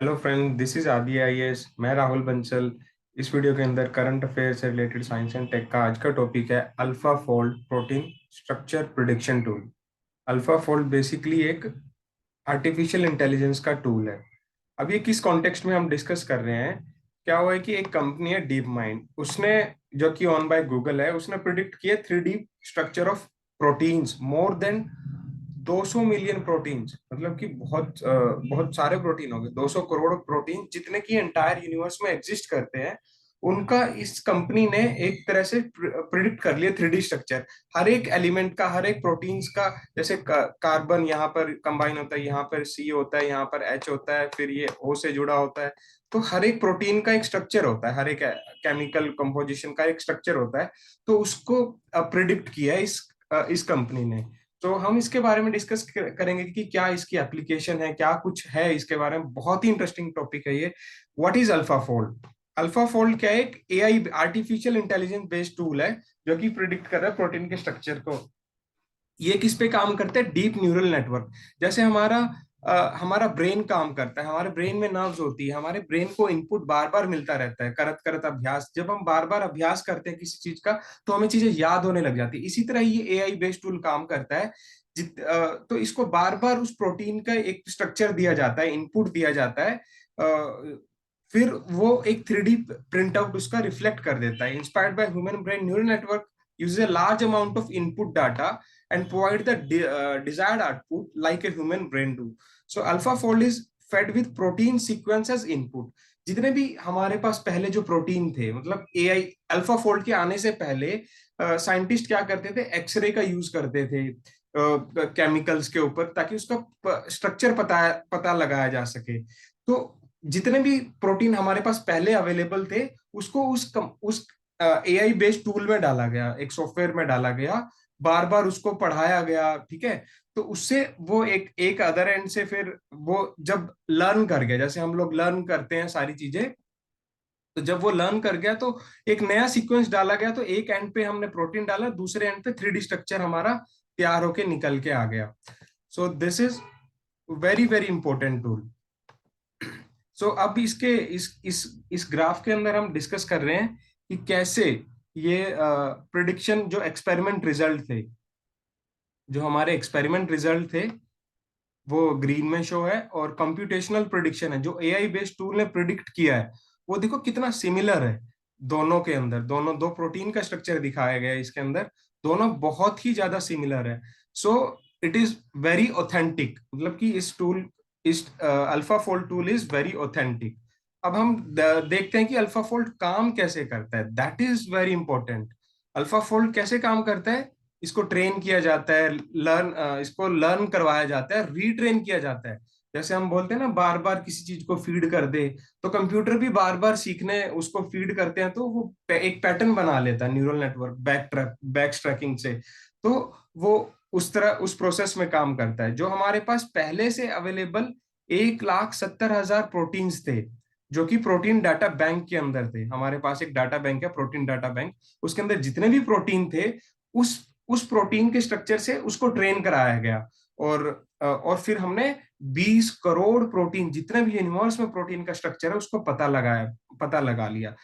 Hello friend, this is आदि IAS. मैं राहुल बंसल। इस वीडियो के अंदर करंट अफेयर से रिलेटेड साइंस एंड टेक का आज का टॉपिक है alpha fold protein structure prediction tool. Alpha fold basically एक आर्टिफिशियल इंटेलिजेंस का टूल है। अब ये किस कॉन्टेक्स्ट में हम डिस्कस कर रहे हैं? क्या हुआ है कि एक कंपनी है डीप माइंड, उसने, जो कि ऑन बाय गूगल है, उसने प्रिडिक्ट किया 3D structure of proteins, more than 200 million proteins. मतलब कि बहुत सारे प्रोटीन हो गए, 200 करोड़ प्रोटीन जितने की एंटायर यूनिवर्स में एग्जिस्ट करते हैं। उनका इस कंपनी ने एक तरह से प्रिडिक्ट कर लिया 3D स्ट्रक्चर, हर एक एलिमेंट का, हर एक प्रोटीन्स का। जैसे कार्बन यहाँ पर कंबाइन होता है, यहाँ पर सी होता है, यहाँ पर एच होता है, फिर ये ओ से जुड़ा होता है। तो हर एक प्रोटीन का एक स्ट्रक्चर होता है, हर एक केमिकल कंपोजिशन का एक स्ट्रक्चर होता है। तो उसको प्रिडिक्ट किया है इस कंपनी ने। तो हम इसके बारे में डिस्कस करेंगे कि क्या इसकी एप्लीकेशन है, क्या कुछ है इसके बारे में। बहुत ही इंटरेस्टिंग टॉपिक है ये। What is alpha fold? Alpha fold क्या है? एक AI, artificial intelligence based tool है, जो कि प्रिडिक्ट कर रहा है प्रोटीन के स्ट्रक्चर को। ये किस पे काम करते हैं? Deep neural network. जैसे हमारा ब्रेन काम करता है, हमारे ब्रेन में नर्व्स होती है, हमारे ब्रेन को इनपुट बार बार मिलता रहता है, करत करत अभ्यास। जब हम बार बार अभ्यास करते हैं किसी चीज का, तो हमें चीजें याद होने लग जाती है। इसी तरह ये एआई बेस्ड टूल काम करता है। तो इसको बार बार उस प्रोटीन का एक स्ट्रक्चर दिया जाता है, इनपुट दिया जाता है। फिर वो एक 3D प्रिंट आउट उसका रिफ्लेक्ट कर देता है। Inspired by human brain, neural network uses a large amount of input data and provide the desired output like a human brain do. So AlphaFold is fed with protein sequence as input. जितने भी हमारे पास पहले जो protein थे, मतलब AI AlphaFold के आने से पहले साइंटिस्ट क्या करते थे? एक्सरे का यूज करते थे केमिकल्स के ऊपर, ताकि उसका स्ट्रक्चर पता लगाया जा सके। तो जितने भी प्रोटीन हमारे पास पहले अवेलेबल थे, उसको उस एआई बेस्ड टूल में डाला गया, एक सॉफ्टवेयर में डाला गया, बार बार उसको पढ़ाया गया। ठीक है। तो उससे वो एक एक अदर एंड से फिर वो जब लर्न कर गया, जैसे हम लोग लर्न करते हैं सारी चीजें, तो जब वो लर्न कर गया तो एक नया सीक्वेंस डाला गया। तो एक एंड पे हमने प्रोटीन डाला, दूसरे एंड पे 3D स्ट्रक्चर हमारा तैयार होके निकल के आ गया। So this is very very important tool. So अब इस ग्राफ के अंदर हम डिस्कस कर रहे हैं कि कैसे ये प्रिडिक्शन, जो एक्सपेरिमेंट रिजल्ट थे, जो हमारे एक्सपेरिमेंट रिजल्ट थे, वो ग्रीन में शो है। और कंप्यूटेशनल प्रिडिक्शन है, जो एआई बेस्ड टूल ने प्रिडिक्ट किया है, वो देखो कितना सिमिलर है। दोनों के अंदर, दोनों दो प्रोटीन का स्ट्रक्चर दिखाया गया है इसके अंदर, दोनों बहुत ही ज्यादा सिमिलर है। So it is very authentic. मतलब कि इस alpha fold tool is very authentic. अब हम देखते हैं कि अल्फा फोल्ड काम कैसे करता है। That is very important. Alpha fold कैसे काम करता है? इसको ट्रेन किया जाता है, इसको लर्न करवाया जाता है, रीट्रेन किया जाता है। जैसे हम बोलते हैं ना, बार बार किसी चीज को फीड कर दे, तो कंप्यूटर भी बार बार सीखने उसको फीड करते हैं, तो वो एक पैटर्न बना लेता है न्यूरल नेटवर्क, बैक ट्रैकिंग से। तो वो उस तरह उस प्रोसेस में काम करता है। जो हमारे पास पहले से अवेलेबल 1,70,000 प्रोटीन्स थे, जो कि प्रोटीन डाटा बैंक के अंदर थे। हमारे पास एक डाटा बैंक है, प्रोटीन डाटा बैंक। उसके अंदर जितने भी प्रोटीन थे, उस उस प्रोटीन के स्ट्रक्चर से उसको ट्रेन कराया गया। और फिर हमने 20 करोड़ प्रोटीन, जितने भी यूनिवर्स में प्रोटीन का स्ट्रक्चर है, उसको पता लगा लिया।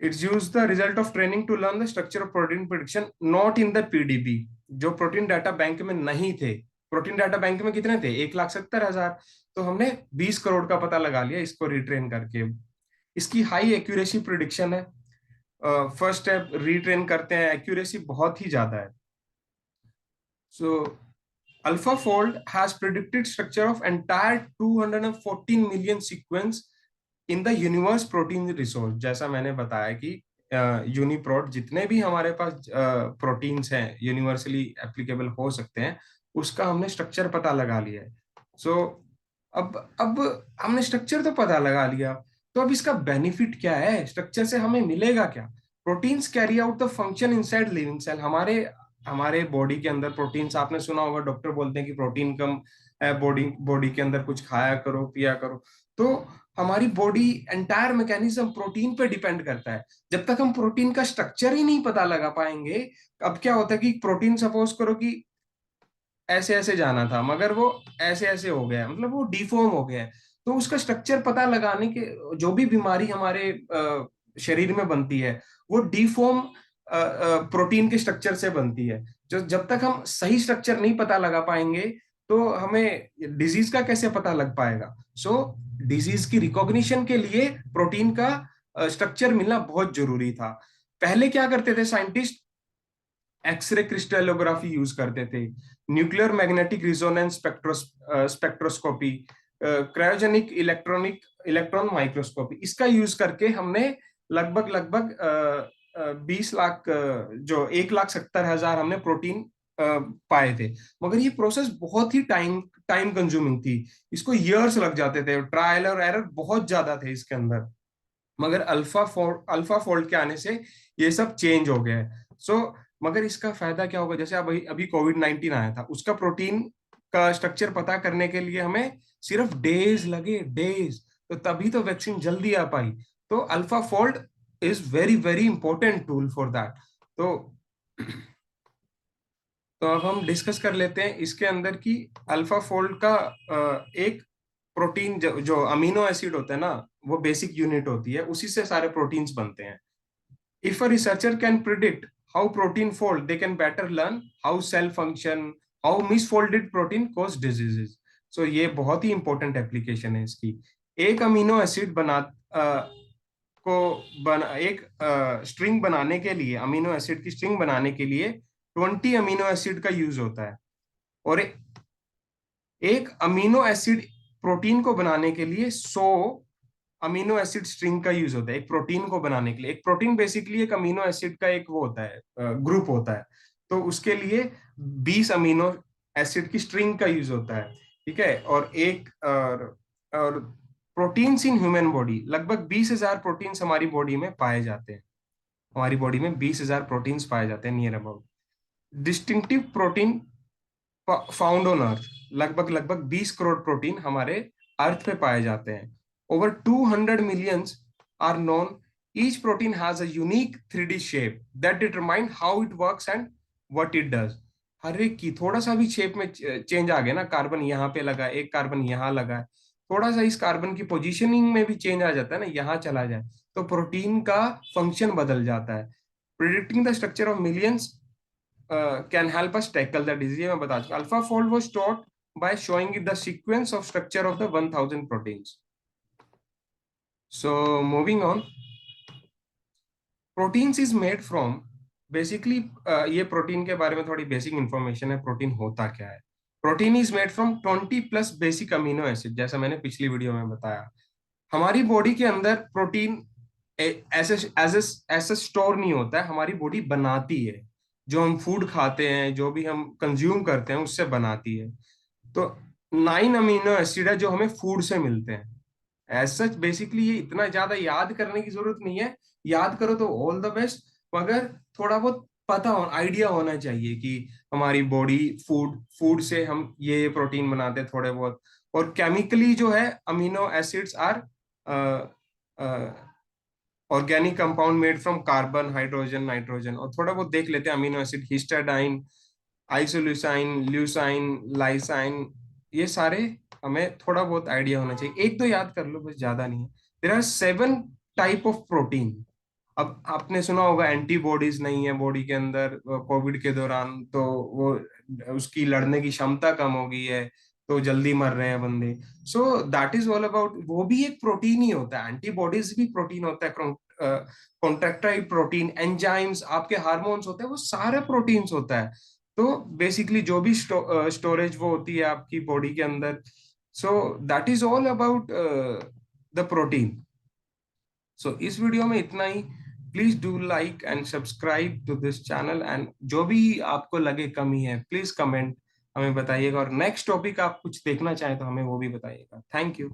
It's use the result of training to learn the structure of protein prediction not in the PDB, जो प्रोटीन डाटा बैंक में नहीं थे। प्रोटीन डाटा बैंक में कितने थे? 1,70,000। तो हमने 20 करोड़ का पता लगा लिया इसको रिट्रेन करके। इसकी हाई एक्यूरेसी प्रिडिक्शन है। फर्स्ट स्टेप रीट्रेन करते हैं, एक्यूरेसी बहुत ही ज्यादा है। So AlphaFold has predicted structure of entire 214 million sequence in the universe protein resource। जैसा मैंने बताया कि यूनिप्रोट, जितने भी हमारे पास प्रोटीन्स हैं यूनिवर्सली एप्लीकेबल हो सकते हैं, उसका हमने स्ट्रक्चर पता लगा लिया है। सो अब हमने स्ट्रक्चर तो पता लगा लिया, तो अब इसका बेनिफिट क्या है? स्ट्रक्चर से हमें मिलेगा क्या? Proteins carry out the function inside living cell. हमारे हमारे बॉडी के अंदर प्रोटीन्स, आपने सुना होगा, डॉक्टर बोलते हैं कि प्रोटीन कम है बॉडी बॉडी के अंदर, कुछ खाया करो, पिया करो। तो हमारी बॉडी एंटायर मैकेनिज्म प्रोटीन पे डिपेंड करता है। जब तक हम प्रोटीन का स्ट्रक्चर ही नहीं पता लगा पाएंगे, अब क्या होता है कि प्रोटीन, सपोज करो कि ऐसे ऐसे जाना था, मगर वो ऐसे ऐसे हो गया, मतलब वो डिफॉर्म हो गया है। तो उसका स्ट्रक्चर पता लगाने के, जो भी बीमारी हमारे शरीर में बनती है वो डीफॉर्म प्रोटीन के स्ट्रक्चर से बनती है। जो जब तक हम सही स्ट्रक्चर नहीं पता लगा पाएंगे तो हमें डिजीज का कैसे पता लग पाएगा। सो डिजीज की रिकॉग्निशन के लिए प्रोटीन का स्ट्रक्चर मिलना बहुत जरूरी था। पहले क्या करते थे साइंटिस्ट, एक्सरे क्रिस्टलोग्राफी यूज करते थे, nuclear magnetic resonance spectroscopy, cryogenic electron microscopy, इसका यूज करके हमने लगभग लगभग 20 लाख, जो 1,70,000 हमने प्रोटीन पाए थे। मगर ये प्रोसेस बहुत ही टाइम टाइम कंज्यूमिंग थी, इसको ईयर्स लग जाते थे, ट्रायल और एरर बहुत ज्यादा थे इसके अंदर। मगर अल्फा फोल्ड के आने से ये सब चेंज हो गया है। सो मगर इसका फायदा क्या होगा, जैसे अभी अभी कोविड-19 आया था, उसका प्रोटीन का स्ट्रक्चर पता करने के लिए हमें सिर्फ डेज लगे, डेज। तो तभी तो वैक्सीन जल्दी आ पाई। तो alpha fold is very very important tool for that. तो तो अब हम डिस्कस कर लेते हैं इसके अंदर की अल्फा फोल्ड का एक प्रोटीन, जो अमीनो एसिड होता है ना, वो बेसिक यूनिट होती है, उसी से सारे प्रोटीन्स बनते हैं। If a researcher can predict how protein fold, they can better learn how cell function, how misfolded protein cause diseases. So ये बहुत ही इंपॉर्टेंट एप्लीकेशन है इसकी। एक अमीनो एसिड एक स्ट्रिंग बनाने के लिए, अमीनो एसिड की स्ट्रिंग बनाने के लिए 20 अमीनो एसिड का यूज होता है। और एक अमीनो एसिड प्रोटीन को बनाने के लिए 100 अमीनो एसिड स्ट्रिंग का यूज होता है, एक प्रोटीन को बनाने के लिए। एक प्रोटीन बेसिकली एक अमीनो एसिड का एक वो होता है, ग्रुप होता है। तो उसके लिए 20 अमीनो एसिड की स्ट्रिंग का यूज होता है, ठीक है। और प्रोटीन्स इन ह्यूमन बॉडी, लगभग 20,000 प्रोटीन्स हमारी बॉडी में पाए जाते हैं। हमारी बॉडी में 20,000 प्रोटीन्स पाए जाते हैं, near about. Distinctive protein found on earth, लगभग लगभग 20 करोड़ प्रोटीन हमारे अर्थ पे पाए जाते हैं। Over 200 millions are known, each protein has a unique 3D shape that determine how it works and what it does. हर एक की थोड़ा सा भी शेप में चेंज आ गया ना, कार्बन यहाँ पे लगा है, एक कार्बन यहाँ लगा है, थोड़ा सा इस कार्बन की पोजीशनिंग में भी चेंज आ जाता है ना, यहाँ चला जाए तो प्रोटीन का फंक्शन बदल जाता है। Predicting the structure of millions can help us tackle the disease, मैं बता चुका। AlphaFold was taught by showing the sequence of structure of the 1000 proteins. So moving on, proteins is made from basically, ये protein के बारे में थोड़ी basic information है, protein होता क्या है। Protein is made from 20 plus basic amino acid, जैसा मैंने पिछली वीडियो में बताया। हमारी बॉडी के अंदर प्रोटीन ऐसे ऐसे ऐसे स्टोर नहीं होता है, हमारी बॉडी बनाती है। जो हम फूड खाते हैं, जो भी हम कंज्यूम करते हैं, उससे बनाती है। तो 9 अमीनो एसिड है जो हमें फूड से मिलते हैं। एज सच बेसिकली ये इतना ज्यादा याद करने की जरूरत नहीं है, याद करो तो ऑल द बेस्ट, मगर थोड़ा बहुत पता हो, आइडिया होना चाहिए कि हमारी बॉडी फूड फूड से हम ये प्रोटीन बनाते हैं थोड़े बहुत। और केमिकली जो है amino acids are organic compound made from carbon, hydrogen, nitrogen. और थोड़ा बहुत देख लेते हैं amino acid, histidine, isoleucine, leucine, lysine, ये सारे हमें थोड़ा बहुत आइडिया होना चाहिए, एक दो याद कर लो बस, ज्यादा नहीं है। There are 7 type of protein. अब आपने सुना होगा एंटीबॉडीज नहीं है बॉडी के अंदर कोविड के दौरान, तो वो उसकी लड़ने की क्षमता कम हो गई है, तो जल्दी मर रहे हैं बंदे। सो दैट इज ऑल अबाउट, वो भी एक प्रोटीन ही होता है, एंटीबॉडीज भी प्रोटीन होता है, कॉन्ट्रैक्टाइल प्रोटीन, एंजाइम्स, आपके हार्मोन्स होते हैं, वो सारे प्रोटीन्स होता है। तो बेसिकली जो भी स्टोरेज वो होती है आपकी बॉडी के अंदर, so that is all about the protein. So इस वीडियो में इतना ही। Please do like and subscribe to this channel, and जो भी आपको लगे कमी है प्लीज कमेंट हमें बताइएगा, और नेक्स्ट टॉपिक आप कुछ देखना चाहें तो हमें वो भी बताइएगा। Thank you.